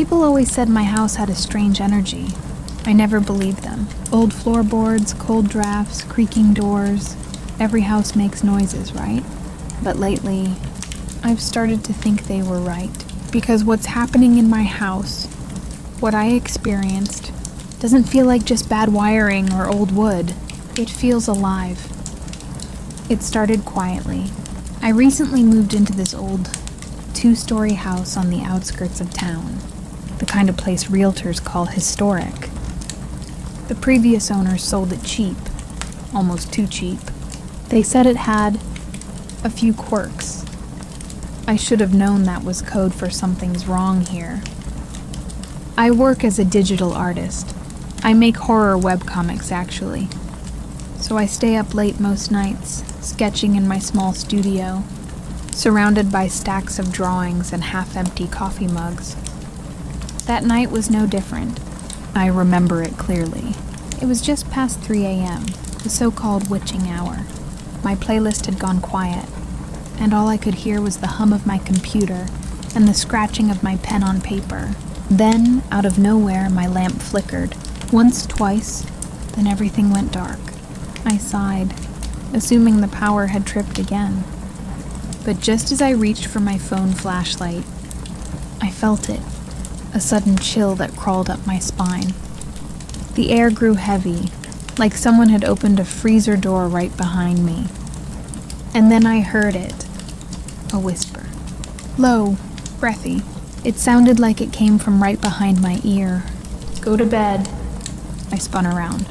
People always said my house had a strange energy. I never believed them. Old floorboards, cold drafts, creaking doors. Every house makes noises, right? But lately, I've started to think they were right. Because what's happening in my house, what I experienced, doesn't feel like just bad wiring or old wood. It feels alive. It started quietly. I recently moved into this old 2-story house on the outskirts of town, the kind of place realtors call historic. The previous owners sold it cheap, almost too cheap. They said it had a few quirks. I should have known that was code for something's wrong here. I work as a digital artist. I make horror webcomics, actually. So I stay up late most nights, sketching in my small studio, surrounded by stacks of drawings and half-empty coffee mugs. That night was no different. I remember it clearly. It was just past 3 a.m., the so-called witching hour. My playlist had gone quiet, and all I could hear was the hum of my computer and the scratching of my pen on paper. Then, out of nowhere, my lamp flickered. Once, twice, then everything went dark. I sighed, assuming the power had tripped again. But just as I reached for my phone flashlight, I felt it, a sudden chill that crawled up my spine. The air grew heavy, like someone had opened a freezer door right behind me. And then I heard it, a whisper. Low, breathy. It sounded like it came from right behind my ear. Go to bed. I spun around.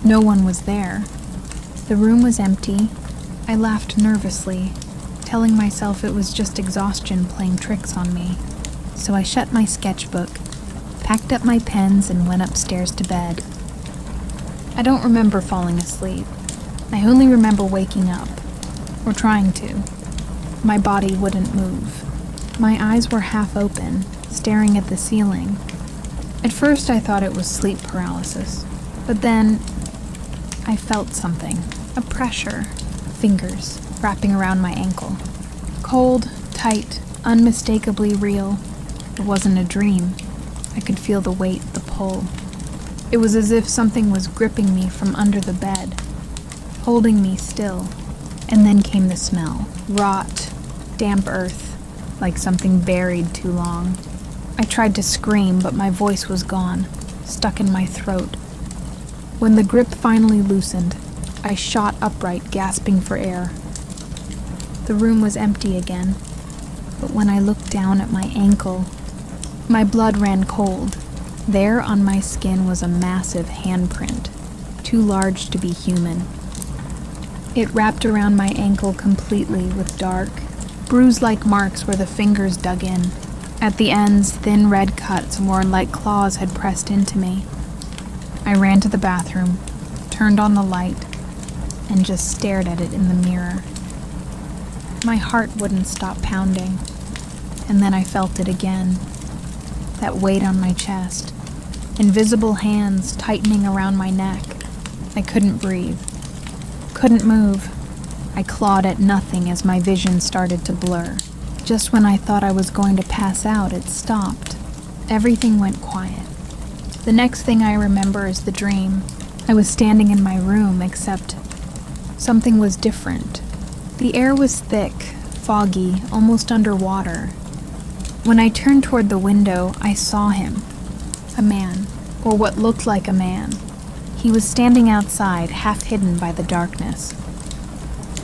No one was there. The room was empty. I laughed nervously, telling myself it was just exhaustion playing tricks on me. So I shut my sketchbook, packed up my pens, and went upstairs to bed. I don't remember falling asleep. I only remember waking up, or trying to. My body wouldn't move. My eyes were half open, staring at the ceiling. At first I thought it was sleep paralysis, but then I felt something, a pressure, fingers wrapping around my ankle. Cold, tight, unmistakably real. It wasn't a dream. I could feel the weight, the pull. It was as if something was gripping me from under the bed, holding me still. And then came the smell. Rot, damp earth, like something buried too long. I tried to scream, but my voice was gone, stuck in my throat. When the grip finally loosened, I shot upright, gasping for air. The room was empty again, but when I looked down at my ankle, my blood ran cold. There on my skin was a massive handprint, too large to be human. It wrapped around my ankle completely with dark, bruise-like marks where the fingers dug in. At the ends, thin red cuts worn like claws had pressed into me. I ran to the bathroom, turned on the light, and just stared at it in the mirror. My heart wouldn't stop pounding, and then I felt it again. That weight on my chest, invisible hands tightening around my neck. I couldn't breathe, couldn't move. I clawed at nothing as my vision started to blur. Just when I thought I was going to pass out, it stopped. Everything went quiet. The next thing I remember is the dream. I was standing in my room, except something was different. The air was thick, foggy, almost underwater. When I turned toward the window, I saw him. A man, or what looked like a man. He was standing outside, half hidden by the darkness.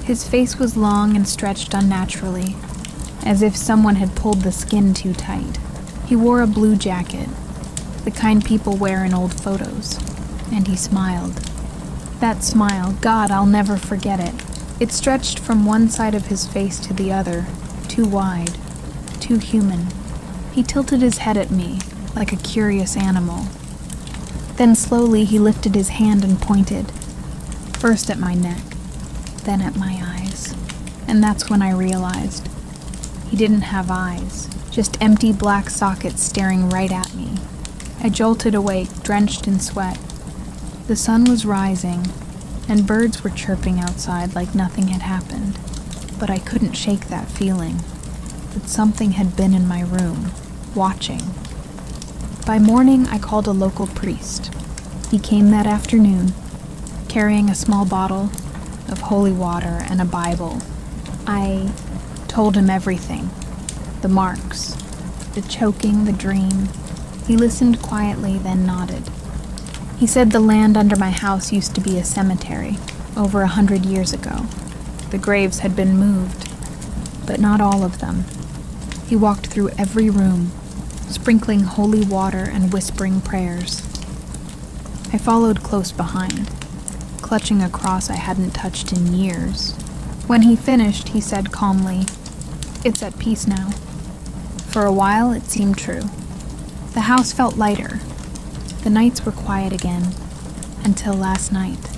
His face was long and stretched unnaturally, as if someone had pulled the skin too tight. He wore a blue jacket, the kind people wear in old photos, and he smiled. That smile, God, I'll never forget it. It stretched from one side of his face to the other, too wide, too human. He tilted his head at me, like a curious animal. Then slowly he lifted his hand and pointed, first at my neck, then at my eyes. And that's when I realized he didn't have eyes, just empty black sockets staring right at me. I jolted awake, drenched in sweat. The sun was rising, and birds were chirping outside like nothing had happened. But I couldn't shake that feeling, that something had been in my room, watching. By morning, I called a local priest. He came that afternoon, carrying a small bottle of holy water and a Bible. I told him everything. The marks, the choking, the dream. He listened quietly, then nodded. He said the land under my house used to be a cemetery, over 100 years ago. The graves had been moved, but not all of them. He walked through every room, sprinkling holy water and whispering prayers. I followed close behind, clutching a cross I hadn't touched in years. When he finished, he said calmly, "It's at peace now." For a while, it seemed true. The house felt lighter. The nights were quiet again, until last night.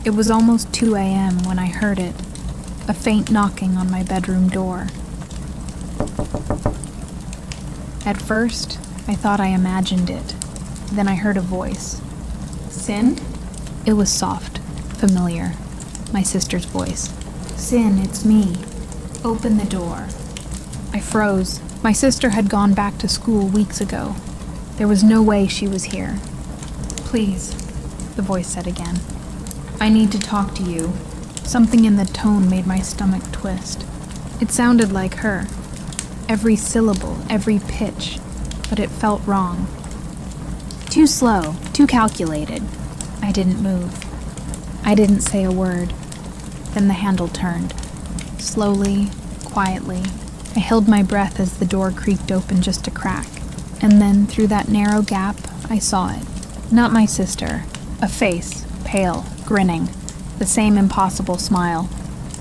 It was almost 2 a.m. when I heard it, a faint knocking on my bedroom door. At first, I thought I imagined it. Then I heard a voice. "Sin?" It was soft, familiar, my sister's voice. "Sin, it's me. Open the door." I froze. My sister had gone back to school weeks ago. There was no way she was here. "Please," the voice said again. "I need to talk to you." Something in the tone made my stomach twist. It sounded like her. Every syllable, every pitch, but it felt wrong. Too slow, too calculated. I didn't move. I didn't say a word. Then the handle turned. Slowly, quietly. I held my breath as the door creaked open just a crack. And then, through that narrow gap, I saw it. Not my sister. A face, pale, grinning. The same impossible smile.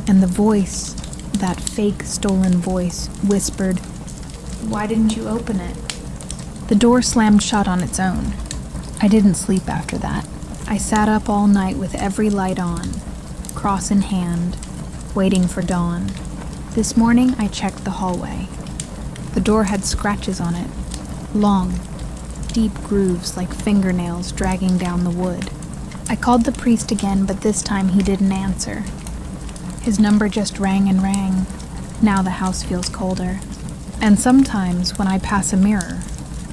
And the voice, that fake, stolen voice, whispered, "Why didn't you open it?" The door slammed shut on its own. I didn't sleep after that. I sat up all night with every light on, cross in hand, waiting for dawn. This morning, I checked the hallway. The door had scratches on it, long, deep grooves like fingernails dragging down the wood. I called the priest again, but this time he didn't answer. His number just rang and rang. Now the house feels colder. And sometimes, when I pass a mirror,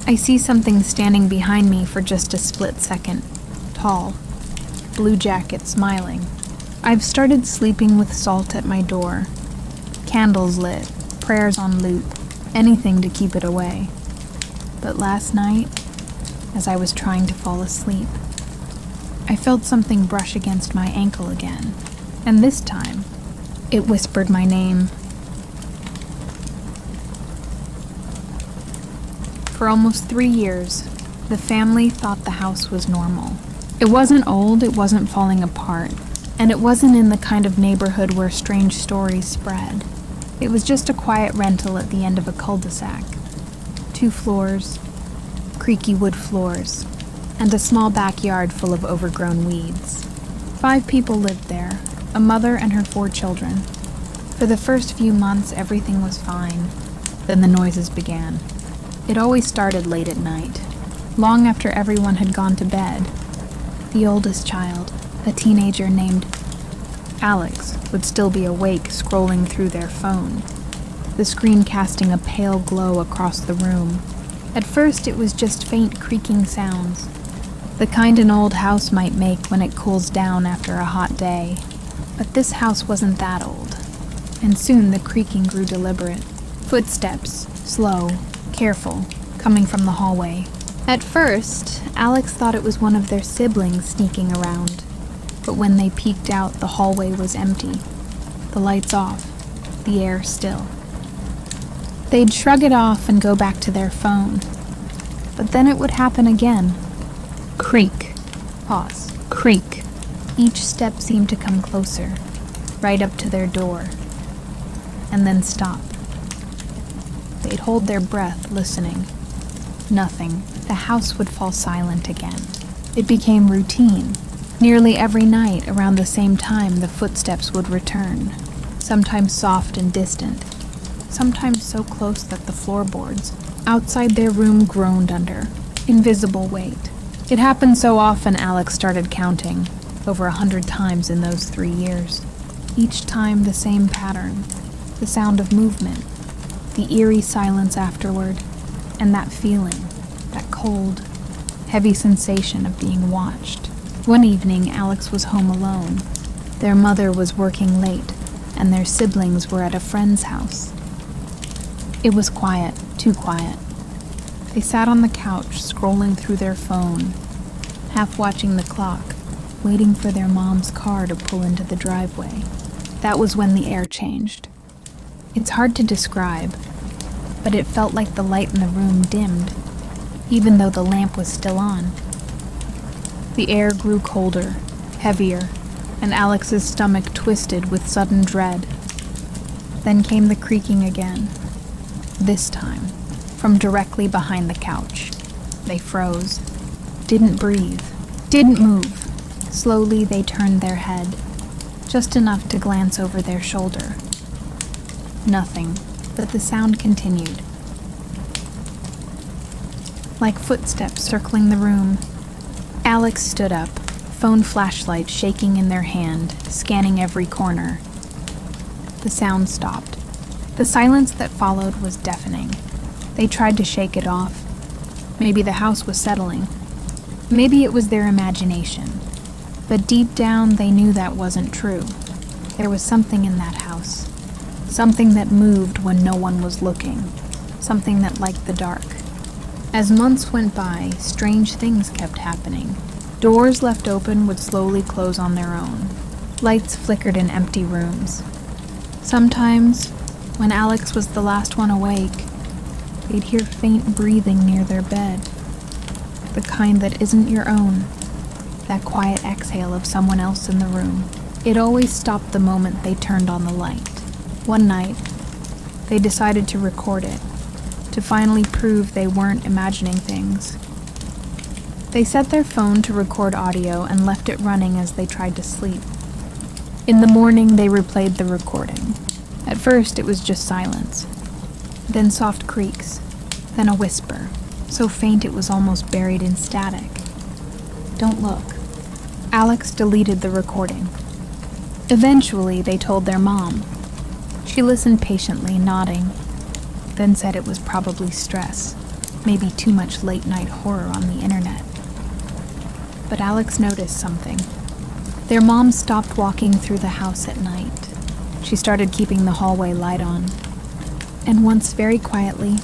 I see something standing behind me for just a split second. Tall, blue jacket, smiling. I've started sleeping with salt at my door. Candles lit, prayers on loop, anything to keep it away. But last night, as I was trying to fall asleep, I felt something brush against my ankle again. And this time, it whispered my name. For almost 3 years, the family thought the house was normal. It wasn't old, it wasn't falling apart, and it wasn't in the kind of neighborhood where strange stories spread. It was just a quiet rental at the end of a cul-de-sac. 2 floors, creaky wood floors, and a small backyard full of overgrown weeds. 5 people lived there, a mother and her 4 children. For the first few months, everything was fine. Then the noises began. It always started late at night, long after everyone had gone to bed. The oldest child, a teenager named Alex, would still be awake, scrolling through their phone, the screen casting a pale glow across the room. At first, it was just faint creaking sounds, the kind an old house might make when it cools down after a hot day. But this house wasn't that old, and soon the creaking grew deliberate. Footsteps, slow, careful, coming from the hallway. At first, Alex thought it was one of their siblings sneaking around, but when they peeked out, the hallway was empty. The lights off, the air still. They'd shrug it off and go back to their phone. But then it would happen again. Creak. Pause. Creak. Each step seemed to come closer, right up to their door, and then stop. They'd hold their breath, listening. Nothing. The house would fall silent again. It became routine. Nearly every night, around the same time, the footsteps would return, sometimes soft and distant, sometimes so close that the floorboards outside their room groaned under invisible weight. It happened so often, Alex started counting, over 100 times in those 3 years. Each time the same pattern, the sound of movement, the eerie silence afterward, and that feeling, that cold, heavy sensation of being watched. One evening, Alex was home alone. Their mother was working late, and their siblings were at a friend's house. It was quiet, too quiet. They sat on the couch, scrolling through their phone, half watching the clock, waiting for their mom's car to pull into the driveway. That was when the air changed. It's hard to describe, but it felt like the light in the room dimmed, even though the lamp was still on. The air grew colder, heavier, and Alex's stomach twisted with sudden dread. Then came the creaking again, this time from directly behind the couch. They froze, didn't breathe, didn't move. Slowly they turned their head, just enough to glance over their shoulder. Nothing, but the sound continued. Like footsteps circling the room. Alex stood up, phone flashlight shaking in their hand, scanning every corner. The sound stopped. The silence that followed was deafening. They tried to shake it off. Maybe the house was settling. Maybe it was their imagination. But deep down, they knew that wasn't true. There was something in that house. Something that moved when no one was looking. Something that liked the dark. As months went by, strange things kept happening. Doors left open would slowly close on their own. Lights flickered in empty rooms. Sometimes, when Alex was the last one awake, they'd hear faint breathing near their bed. The kind that isn't your own. That quiet exhale of someone else in the room. It always stopped the moment they turned on the light. One night, they decided to record it, to finally prove they weren't imagining things. They set their phone to record audio and left it running as they tried to sleep. In the morning, they replayed the recording. At first, it was just silence. Then soft creaks. Then a whisper, so faint it was almost buried in static. Don't look. Alex deleted the recording. Eventually, they told their mom. She listened patiently, nodding, then said it was probably stress, maybe too much late-night horror on the internet. But Alex noticed something. Their mom stopped walking through the house at night. She started keeping the hallway light on. And once, very quietly,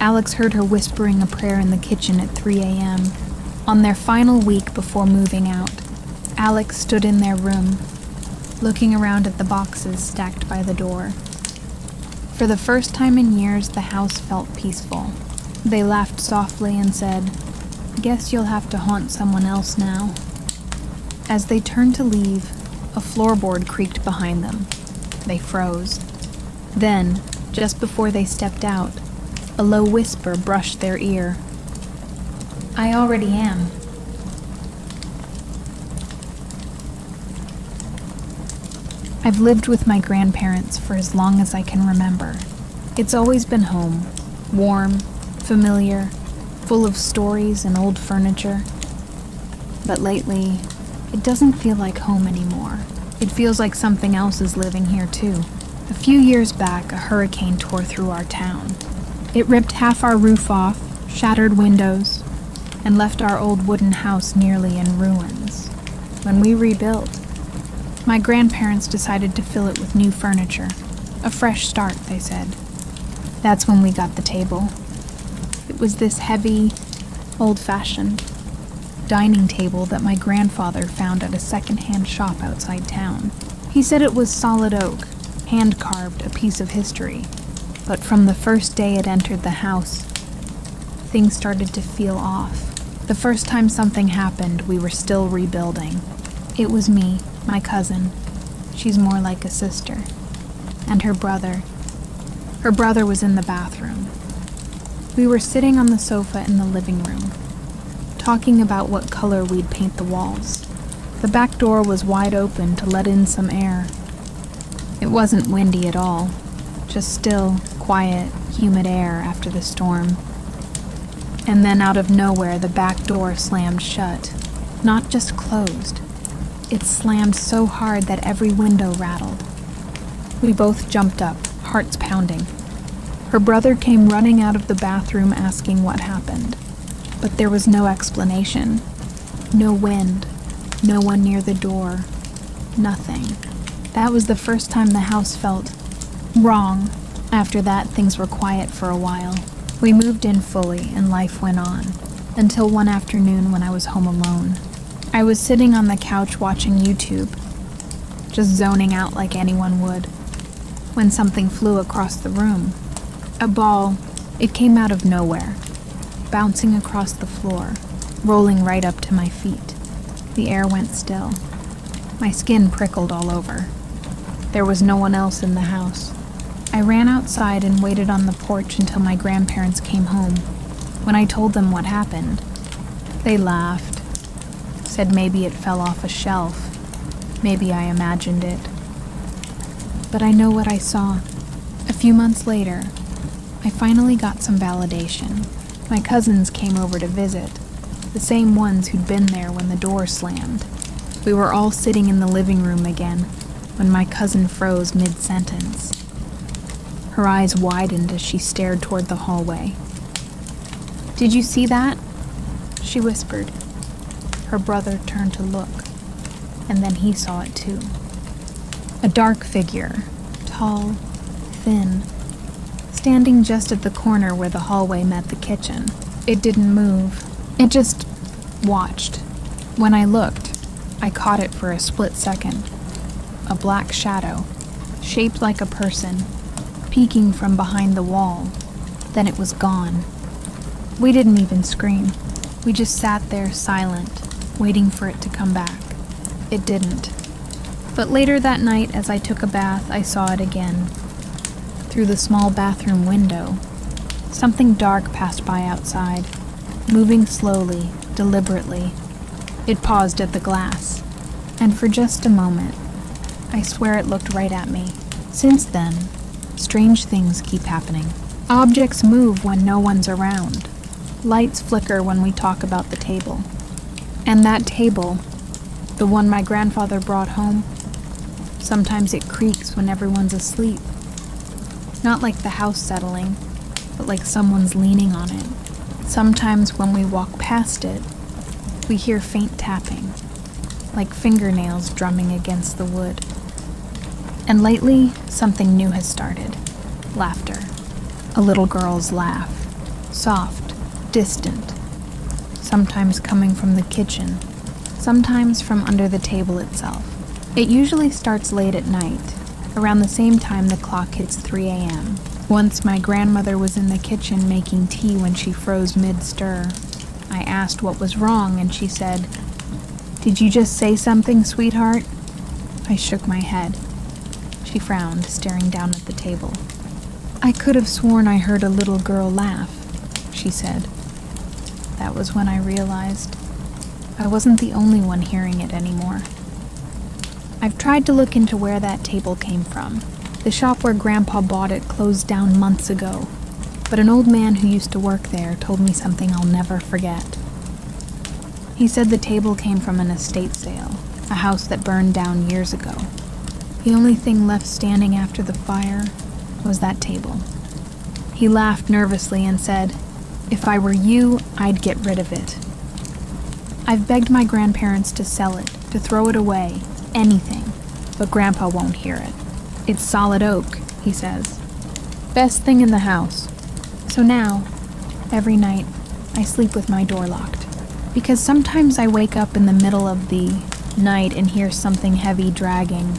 Alex heard her whispering a prayer in the kitchen at 3 a.m. On their final week before moving out, Alex stood in their room, looking around at the boxes stacked by the door. For the first time in years, the house felt peaceful. They laughed softly and said, "Guess you'll have to haunt someone else now." As they turned to leave, a floorboard creaked behind them. They froze. Then, just before they stepped out, a low whisper brushed their ear. "I already am." I've lived with my grandparents for as long as I can remember. It's always been home, warm, familiar, full of stories and old furniture. But lately, it doesn't feel like home anymore. It feels like something else is living here too. A few years back, a hurricane tore through our town. It ripped half our roof off, shattered windows, and left our old wooden house nearly in ruins. When we rebuilt, my grandparents decided to fill it with new furniture. A fresh start, they said. That's when we got the table. It was this heavy, old-fashioned dining table that my grandfather found at a second-hand shop outside town. He said it was solid oak, hand-carved, a piece of history. But from the first day it entered the house, things started to feel off. The first time something happened, we were still rebuilding. It was me, my cousin. She's more like a sister. And her brother. Her brother was in the bathroom. We were sitting on the sofa in the living room, talking about what color we'd paint the walls. The back door was wide open to let in some air. It wasn't windy at all, just still, quiet, humid air after the storm. And then out of nowhere, the back door slammed shut. Not just closed. It slammed so hard that every window rattled. We both jumped up, hearts pounding. Her brother came running out of the bathroom asking what happened. But there was no explanation. No wind. No one near the door. Nothing. That was the first time the house felt wrong. After that, things were quiet for a while. We moved in fully and life went on. Until one afternoon when I was home alone. I was sitting on the couch watching YouTube, just zoning out like anyone would, when something flew across the room. A ball. It came out of nowhere, bouncing across the floor, rolling right up to my feet. The air went still. My skin prickled all over. There was no one else in the house. I ran outside and waited on the porch until my grandparents came home. When I told them what happened, they laughed, said maybe it fell off a shelf, maybe I imagined it. But I know what I saw. A few months later, I finally got some validation. My cousins came over to visit, the same ones who'd been there when the door slammed. We were all sitting in the living room again when my cousin froze mid-sentence. Her eyes widened as she stared toward the hallway. "Did you see that?" she whispered. Her brother turned to look, and then he saw it too. A dark figure, tall, thin, standing just at the corner where the hallway met the kitchen. It didn't move. It just watched. When I looked, I caught it for a split second. A black shadow, shaped like a person, peeking from behind the wall. Then it was gone. We didn't even scream. We just sat there silent, waiting for it to come back. It didn't. But later that night, as I took a bath, I saw it again. Through the small bathroom window, something dark passed by outside, moving slowly, deliberately. It paused at the glass, and for just a moment, I swear it looked right at me. Since then, strange things keep happening. Objects move when no one's around. Lights flicker when we talk about the table. And that table, the one my grandfather brought home, sometimes it creaks when everyone's asleep. Not like the house settling, but like someone's leaning on it. Sometimes when we walk past it, we hear faint tapping, like fingernails drumming against the wood. And lately, something new has started. Laughter. A little girl's laugh. Soft. Distant, sometimes coming from the kitchen, sometimes from under the table itself. It usually starts late at night, around the same time the clock hits 3 a.m. Once my grandmother was in the kitchen making tea when she froze mid-stir. I asked what was wrong and she said, "Did you just say something, sweetheart?" I shook my head. She frowned, staring down at the table. "I could have sworn I heard a little girl laugh," she said. That was when I realized I wasn't the only one hearing it anymore. I've tried to look into where that table came from. The shop where Grandpa bought it closed down months ago, but an old man who used to work there told me something I'll never forget. He said the table came from an estate sale, a house that burned down years ago. The only thing left standing after the fire was that table. He laughed nervously and said, "If I were you, I'd get rid of it." I've begged my grandparents to sell it, to throw it away, anything, but Grandpa won't hear it. "It's solid oak," he says. "Best thing in the house." So now, every night, I sleep with my door locked. Because sometimes I wake up in the middle of the night and hear something heavy dragging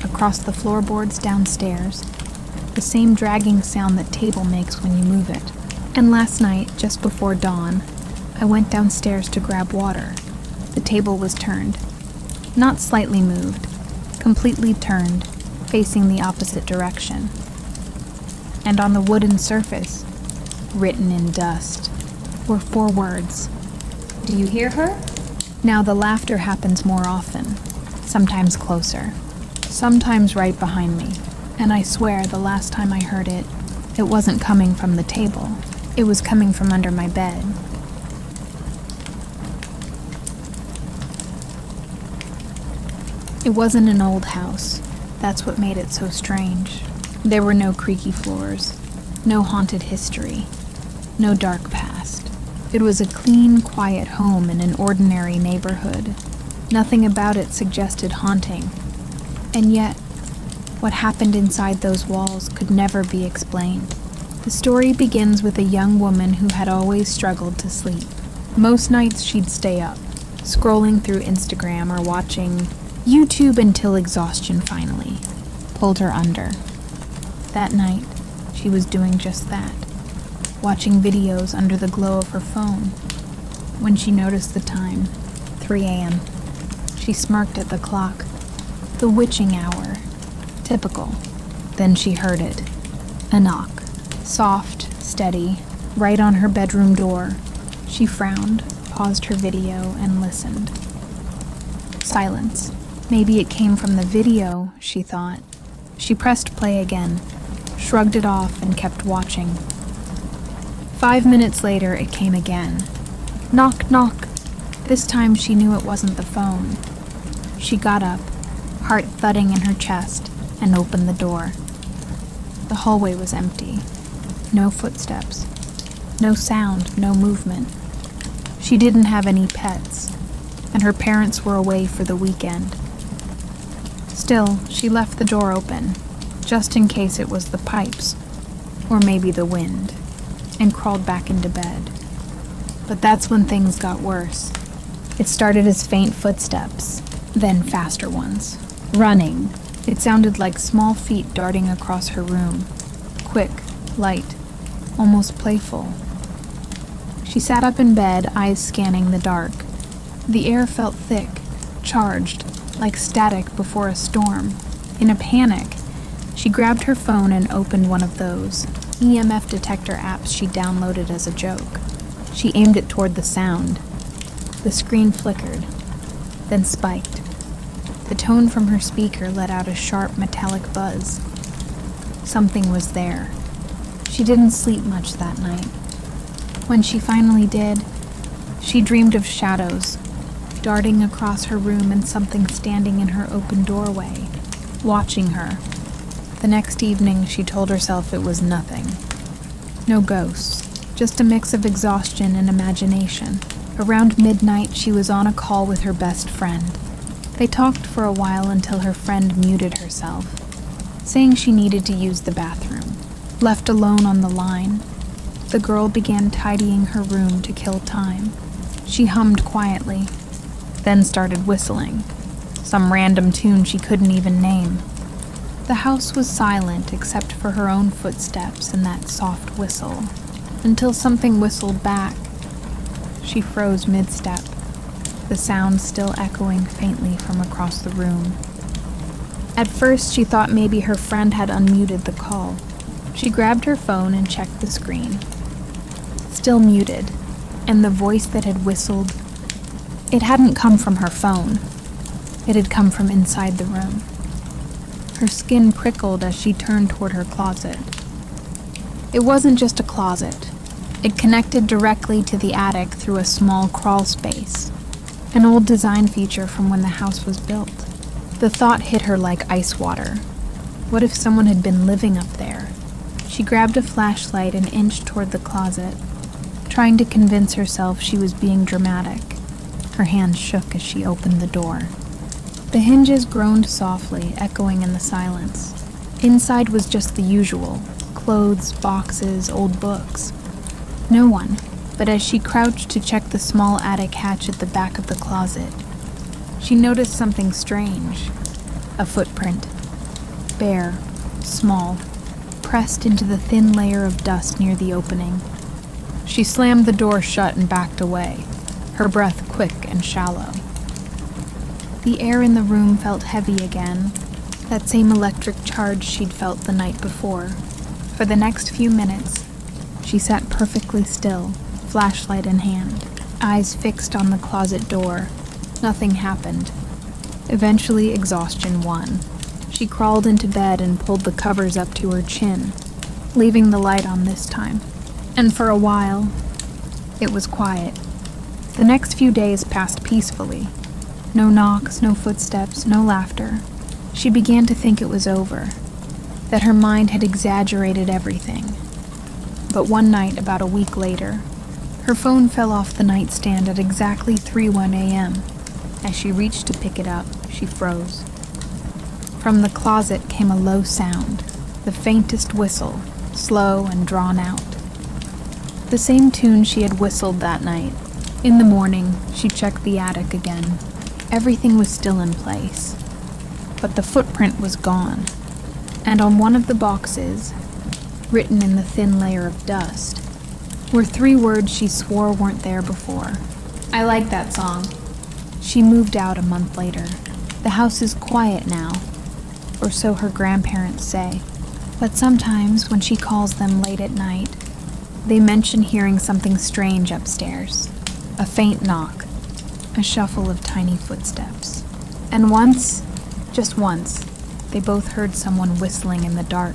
across the floorboards downstairs, the same dragging sound that table makes when you move it. And last night, just before dawn, I went downstairs to grab water. The table was turned. Not slightly moved, completely turned, facing the opposite direction. And on the wooden surface, written in dust, were 4 words. "Do you hear her?" Now the laughter happens more often, sometimes closer, sometimes right behind me. And I swear the last time I heard it, it wasn't coming from the table. It was coming from under my bed. It wasn't an old house. That's what made it so strange. There were no creaky floors, no haunted history, no dark past. It was a clean, quiet home in an ordinary neighborhood. Nothing about it suggested haunting. And yet, what happened inside those walls could never be explained. The story begins with a young woman who had always struggled to sleep. Most nights she'd stay up, scrolling through Instagram or watching YouTube until exhaustion finally pulled her under. That night, she was doing just that, watching videos under the glow of her phone. When she noticed the time, 3 a.m., she smirked at the clock. The witching hour. Typical. Then she heard it. A knock. Soft, steady, right on her bedroom door. She frowned, paused her video, and listened. Silence. Maybe it came from the video, she thought. She pressed play again, shrugged it off, and kept watching. 5 minutes later, it came again. Knock, knock. This time she knew it wasn't the phone. She got up, heart thudding in her chest, and opened the door. The hallway was empty. No footsteps. No sound, no movement. She didn't have any pets, and her parents were away for the weekend. Still, she left the door open, just in case it was the pipes, or maybe the wind, and crawled back into bed. But that's when things got worse. It started as faint footsteps, then faster ones. Running. It sounded like small feet darting across her room. Quick, light, almost playful. She sat up in bed, eyes scanning the dark. The air felt thick, charged, like static before a storm. In a panic, she grabbed her phone and opened one of those EMF detector apps she downloaded as a joke. She aimed it toward the sound. The screen flickered, then spiked. The tone from her speaker let out a sharp metallic buzz. Something was there. She didn't sleep much that night. When she finally did, she dreamed of shadows, darting across her room and something standing in her open doorway, watching her. The next evening, she told herself it was nothing. No ghosts, just a mix of exhaustion and imagination. Around midnight, she was on a call with her best friend. They talked for a while until her friend muted herself, saying she needed to use the bathroom. Left alone on the line, the girl began tidying her room to kill time. She hummed quietly, then started whistling, some random tune she couldn't even name. The house was silent except for her own footsteps and that soft whistle, until something whistled back. She froze mid-step, the sound still echoing faintly from across the room. At first, she thought maybe her friend had unmuted the call. She grabbed her phone and checked the screen. Still muted, and the voice that had whistled, it hadn't come from her phone. It had come from inside the room. Her skin prickled as she turned toward her closet. It wasn't just a closet. It connected directly to the attic through a small crawl space, an old design feature from when the house was built. The thought hit her like ice water. What if someone had been living up there? She grabbed a flashlight and inched toward the closet, trying to convince herself she was being dramatic. Her hands shook as she opened the door. The hinges groaned softly, echoing in the silence. Inside was just the usual: clothes, boxes, old books. No one, but as she crouched to check the small attic hatch at the back of the closet, she noticed something strange. A footprint. Bare, small, pressed into the thin layer of dust near the opening. She slammed the door shut and backed away, her breath quick and shallow. The air in the room felt heavy again, that same electric charge she'd felt the night before. For the next few minutes, she sat perfectly still, flashlight in hand, eyes fixed on the closet door. Nothing happened. Eventually, exhaustion won. She crawled into bed and pulled the covers up to her chin, leaving the light on this time. And for a while, it was quiet. The next few days passed peacefully. No knocks, no footsteps, no laughter. She began to think it was over, that her mind had exaggerated everything. But one night, about a week later, Her phone fell off the nightstand at exactly 3:01 a.m. As she reached to pick it up, she froze. From the closet came a low sound, the faintest whistle, slow and drawn out. The same tune she had whistled that night. In the morning, she checked the attic again. Everything was still in place, but the footprint was gone. And on one of the boxes, written in the thin layer of dust, were 3 words she swore weren't there before. "I like that song." She moved out a month later. The house is quiet now, or so her grandparents say. But sometimes when she calls them late at night, they mention hearing something strange upstairs. A faint knock, a shuffle of tiny footsteps. And once, just once, they both heard someone whistling in the dark.